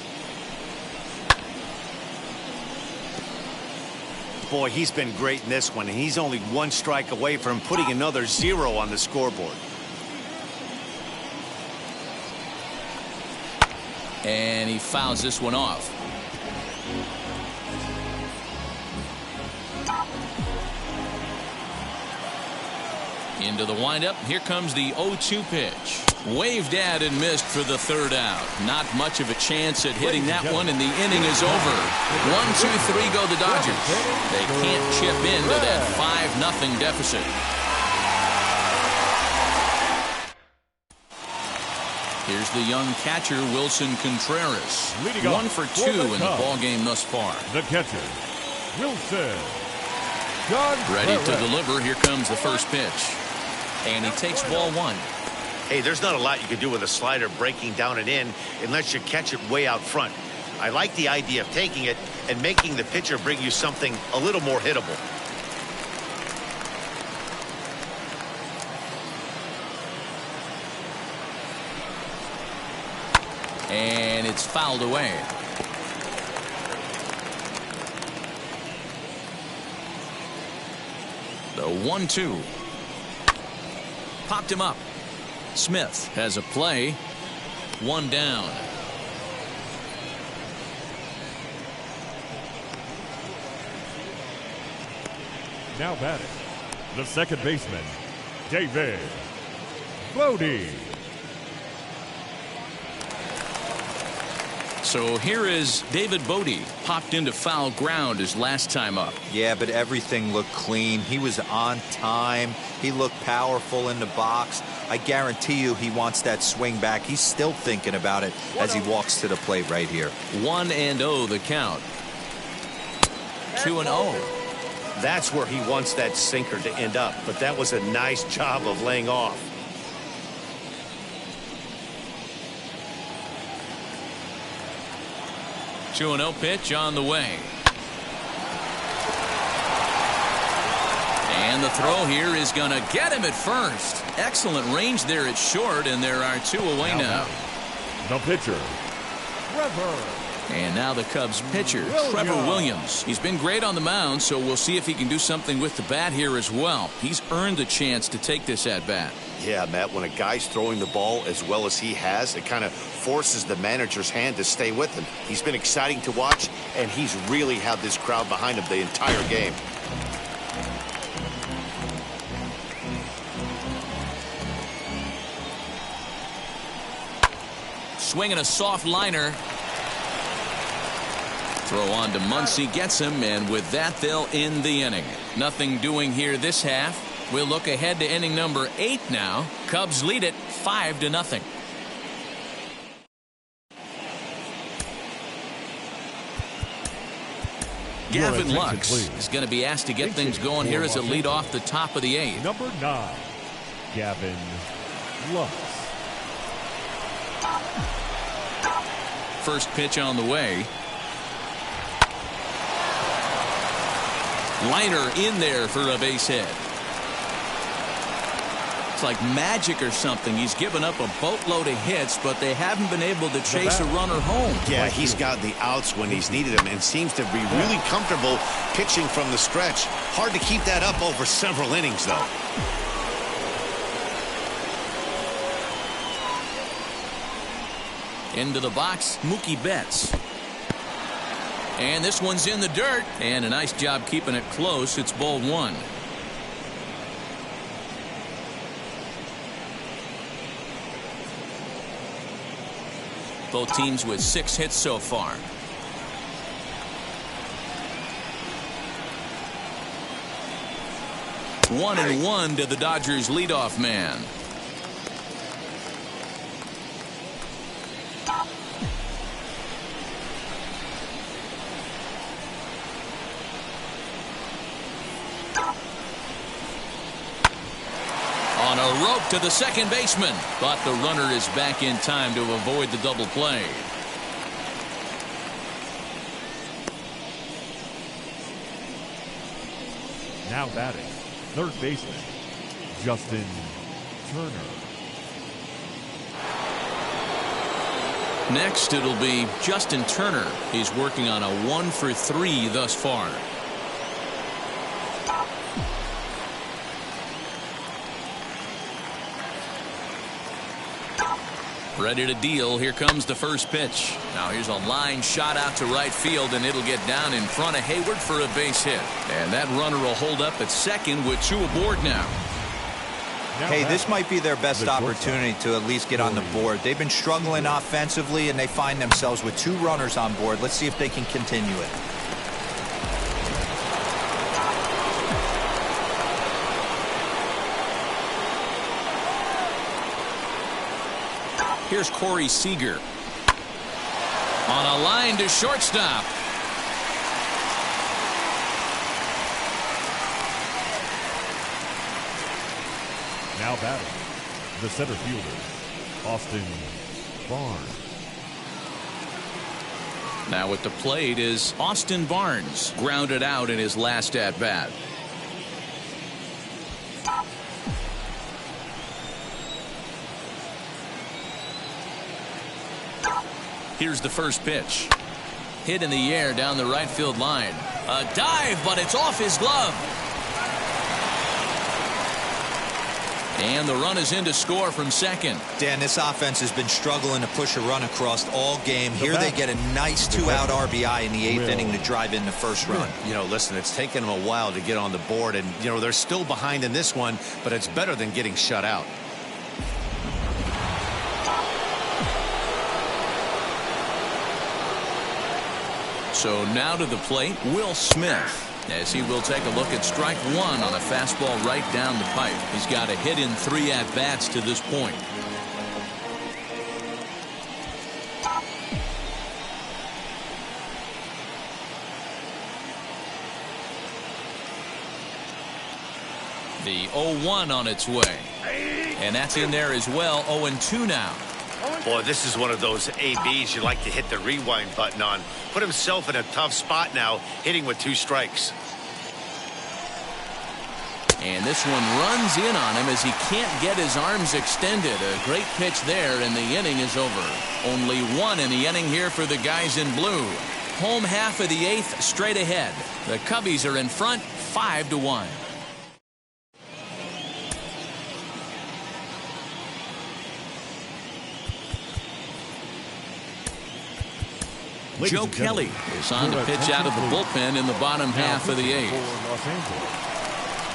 Boy, he's been great in this one, and he's only 1 strike away from putting another 0 on the scoreboard. And he fouls this one off. Into the windup. Here comes the 0-2 pitch. Waved at and missed for the 3rd out. Not much of a chance at hitting that one, and the inning is over. 1-2-3 go the Dodgers. They can't chip into that 5-0 deficit. Here's the young catcher, Wilson Contreras. 1 for 2 in the ball game thus far. The catcher, Wilson. Ready to deliver. Here comes the first pitch. And he takes ball 1. Hey, there's not a lot you can do with a slider breaking down and in unless you catch it way out front. I like the idea of taking it and making the pitcher bring you something a little more hittable. And it's fouled away. The 1-2. Popped him up. Smith has a play. 1 down. Now batting, the second baseman, David Bodie. So here is David Bodie. Popped into foul ground his last time up. Yeah, but everything looked clean. He was on time. He looked powerful in the box. I guarantee you he wants that swing back. He's still thinking about it as he walks to the plate right here. 1-0 the count. 2-0. That's where he wants that sinker to end up, but that was a nice job of laying off. Two 2-0 pitch on the way. And the throw here is going to get him at first. Excellent range there at short, and there are 2 away now. The pitcher, Trevor. And now the Cubs pitcher, Trevor Williams. He's been great on the mound, so we'll see if he can do something with the bat here as well. He's earned the chance to take this at bat. Yeah, Matt, when a guy's throwing the ball as well as he has, it kind of forces the manager's hand to stay with him. He's been exciting to watch, and he's really had this crowd behind him the entire game. Swinging a soft liner. Throw on to Muncy, gets him, and with that they'll end the inning. Nothing doing here this half. We'll look ahead to inning number 8 now. Cubs lead it 5-0. Gavin Lux is going to be asked to get things going here as a lead off the top of the 8th. Number 9, Gavin Lux. First pitch on the way. Liner in there for a base hit. It's like magic or something. He's given up a boatload of hits, but they haven't been able to chase a runner home. Yeah, he's gotten the outs when he's needed them and seems to be really comfortable pitching from the stretch. Hard to keep that up over several innings, though. Into the box, Mookie Betts. And this one's in the dirt. And a nice job keeping it close. It's ball 1. Both teams with 6 hits so far. One and one to the Dodgers leadoff man. On a rope to the second baseman, but the runner is back in time to avoid the double play. Now batting, third baseman, Justin Turner. Next, it'll be Justin Turner. He's working on a 1-for-3 thus far. Ready to deal. Here comes the first pitch. Now here's a line shot out to right field, and it'll get down in front of Hayward for a base hit. And that runner will hold up at second with 2 aboard now. Hey, this might be their best opportunity to at least get on the board. They've been struggling offensively, and they find themselves with 2 runners on board. Let's see if they can continue it. Here's Corey Seager. On a line to shortstop. Now batting, the center fielder, Austin Barnes. Now at the plate is Austin Barnes, grounded out in his last at-bat. Here's the first pitch. Hit in the air down the right field line. A dive, but it's off his glove. And the run is in to score from second. Dan, this offense has been struggling to push a run across all game. Here they get a nice 2-out RBI in the 8th inning to drive in the first run. You know, listen, it's taken them a while to get on the board, and, you know, they're still behind in this one, but it's better than getting shut out. So now to the plate, Will Smith, as he will take a look at strike 1 on a fastball right down the pipe. He's got a hit in 3 at-bats to this point. The 0-1 on its way. And that's in there as well. 0-2 now. Boy, this is one of those ABs you like to hit the rewind button on. Put himself in a tough spot now, hitting with 2 strikes. And this one runs in on him as he can't get his arms extended. A great pitch there, and the inning is over. Only 1 in the inning here for the guys in blue. Home half of the 8th straight ahead. The Cubbies are in front 5-1. Joe Kelly is on to pitch out of the bullpen in the bottom half of the 8th.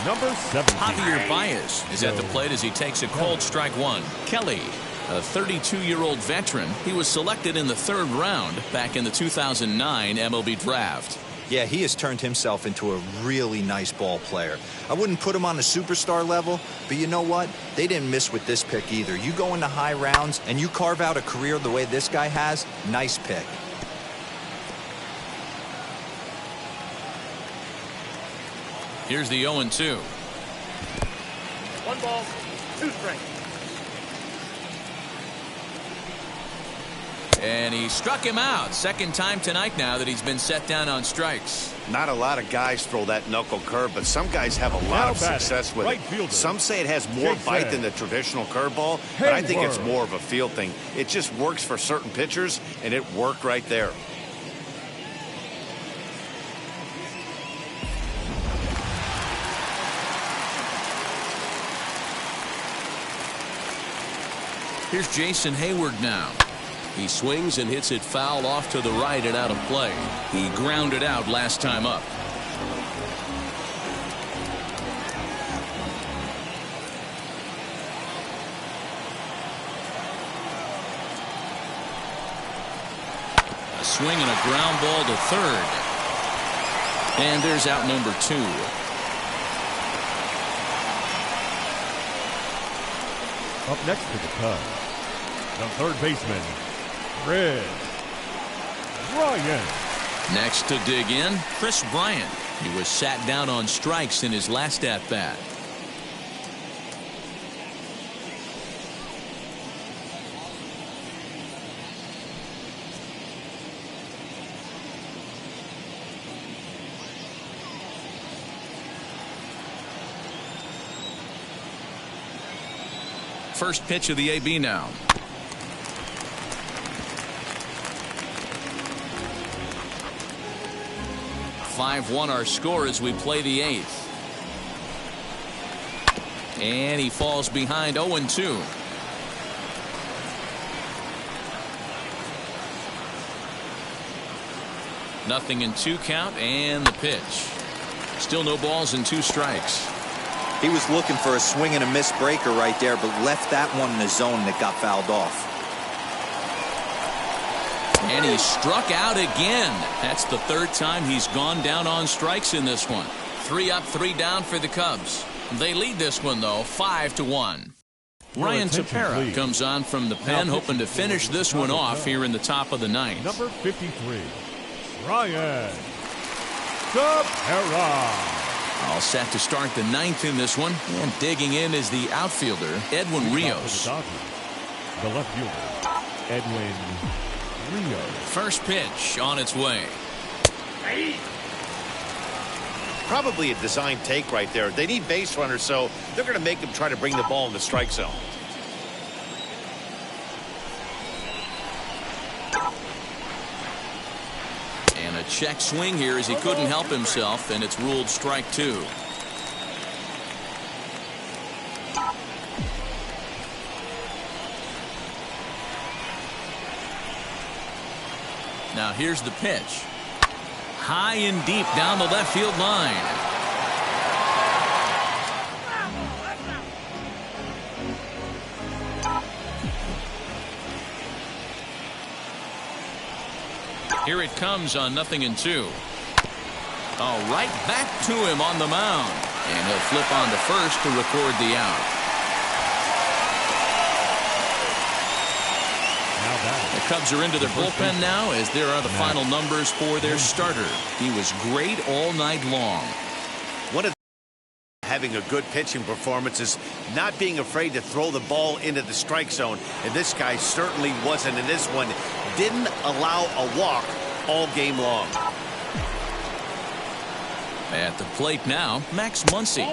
Number 7. Javier Baez is at the plate as he takes a cold strike 1. Kelly, a 32-year-old veteran. He was selected in the 3rd round back in the 2009 MLB draft. Yeah, he has turned himself into a really nice ball player. I wouldn't put him on the superstar level, but you know what? They didn't miss with this pick either. You go into high rounds and you carve out a career the way this guy has, nice pick. Here's the 0-2. 1 ball, 2 strikes. And he struck him out. Second time tonight now that he's been set down on strikes. Not a lot of guys throw that knuckle curve, but some guys have a lot of success with it. Some say it has more bite than the traditional curveball, but I think it's more of a feel thing. It just works for certain pitchers, and it worked right there. Here's Jason Hayward now. He swings and hits it foul off to the right and out of play. He grounded out last time up. A swing and a ground ball to third. And there's out number 2. Up next for the Cubs, the third baseman, Bryant. Next to dig in, Bryant. He was sat down on strikes in his last at-bat. First pitch of the AB now. (5-1) our score as we play the 8th. And he falls behind 0-2. Nothing in 2 count, and the pitch. Still no balls and 2 strikes. He was looking for a swing and a miss breaker right there, but left that one in the zone that got fouled off. And he struck out again. That's the 3rd time he's gone down on strikes in this one. 3 up, 3 down for the Cubs. They lead this one, though, 5-1. Ryan Tepera comes on from the pen, hoping to finish this one off here in the top of the 9th. Number 53, Ryan Tepera. All set to start the 9th in this one. And digging in is the outfielder, Edwin Rios. The left fielder, Edwin Rios. First pitch on its way. Probably a design take right there. They need base runners, so they're going to make them try to bring the ball in the strike zone. And a check swing here as he couldn't help himself, and it's ruled strike 2. Now here's the pitch. High and deep down the left field line. Here it comes on 0-2. Oh, right back to him on the mound. And he'll flip on to first to record the out. The Cubs are into their bullpen now as there are the final numbers for their starter. He was great all night long. One of having a good pitching performance is not being afraid to throw the ball into the strike zone. And this guy certainly wasn't in this one. Didn't allow a walk all game long. At the plate now, Max Muncy.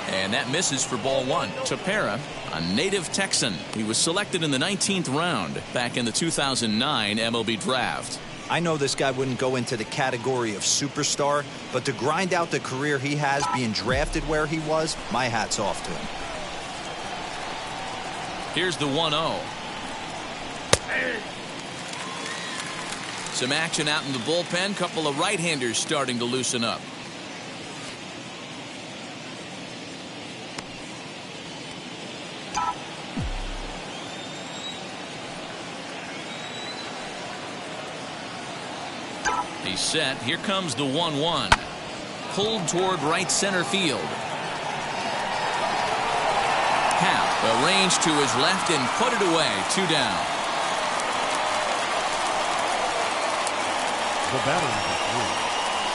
And that misses for ball 1. Tepera, a native Texan. He was selected in the 19th round back in the 2009 MLB draft. I know this guy wouldn't go into the category of superstar, but to grind out the career he has being drafted where he was, my hat's off to him. Here's the 1-0. Some action out in the bullpen. Couple of right-handers starting to loosen up. He's set. Here comes the 1-1. Pulled toward right center field. Happ arranged to his left and put it away. 2 down. The batter number 3,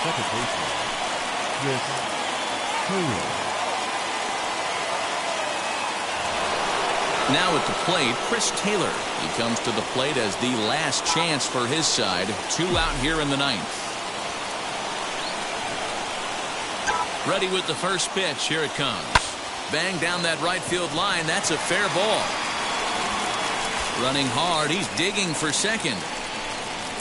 second baseman, Taylor. Now at the plate, Chris Taylor. He comes to the plate as the last chance for his side. 2 out here in the 9th. Ready with the first pitch. Here it comes. Bang down that right field line. That's a fair ball. Running hard. He's digging for second.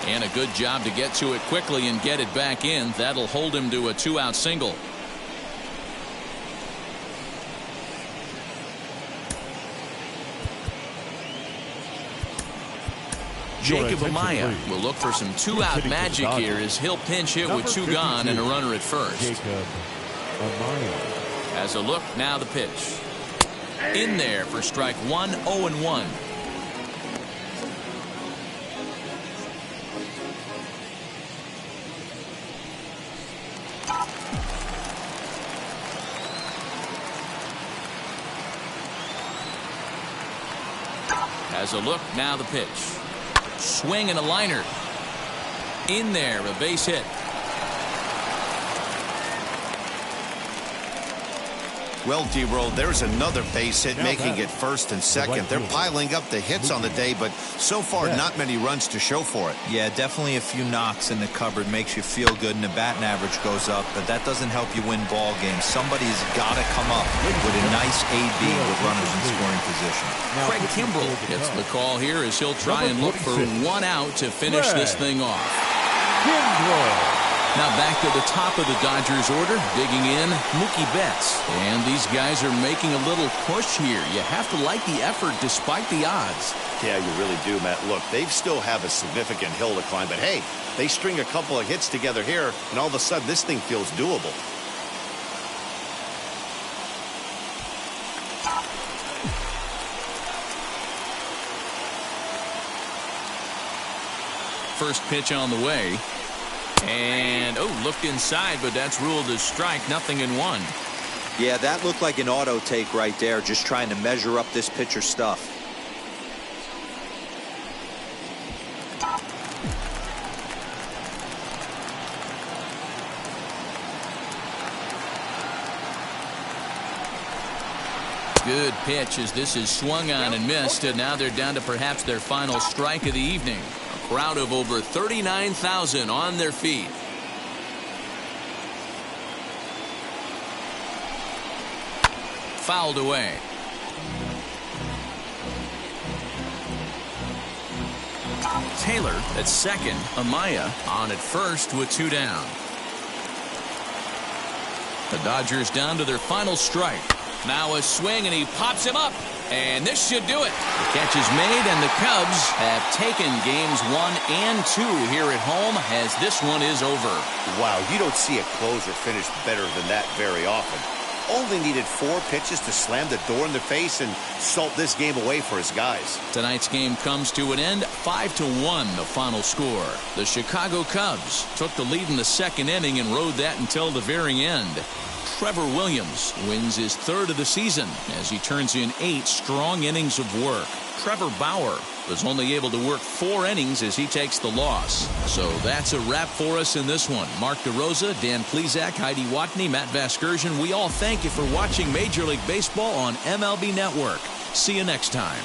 And a good job to get to it quickly and get it back in. That'll hold him to a 2-out single. Jacob Amaya will look for some 2-out magic here as he'll pinch hit with 2 gone and a runner at first. Jacob Amaya. As a look, now the pitch. In there for strike 1, 0-1. Has a look, now the pitch. Swing and a liner. In there, a base hit. Well, D-Roll, there's another base hit, making it first and second. They're piling up the hits on the day, but so far not many runs to show for it. Yeah, definitely a few knocks in the cupboard makes you feel good, and the batting average goes up, but that doesn't help you win ball games. Somebody's got to come up with a nice AB with runners in scoring position. Craig Kimbrell gets the call here as he'll try and look for one out to finish this thing off. Kimbrell. Now back to the top of the Dodgers order, digging in, Mookie Betts. And these guys are making a little push here. You have to like the effort despite the odds. Yeah, you really do, Matt. Look, they still have a significant hill to climb, but hey, they string a couple of hits together here, and all of a sudden this thing feels doable. First pitch on the way. And, looked inside, but that's ruled as strike, 0-1. Yeah, that looked like an auto take right there, just trying to measure up this pitcher's stuff. Good pitch as this is swung on and missed, and now they're down to perhaps their final strike of the evening. A crowd of over 39,000 on their feet. Fouled away. Taylor at second. Amaya on at first with 2 down. The Dodgers down to their final strike. Now a swing, and he pops him up. And this should do it. The catch is made, and the Cubs have taken games 1 and 2 here at home as this one is over. Wow, you don't see a closer finish better than that very often. Only needed 4 pitches to slam the door in the face and salt this game away for his guys. Tonight's game comes to an end, 5-1 the final score. The Chicago Cubs took the lead in the second inning and rode that until the very end. Trevor Williams wins his 3rd of the season as he turns in 8 strong innings of work. Trevor Bauer was only able to work 4 innings as he takes the loss. So that's a wrap for us in this one. Mark DeRosa, Dan Plesac, Heidi Watney, Matt Vasgersian, we all thank you for watching Major League Baseball on MLB Network. See you next time.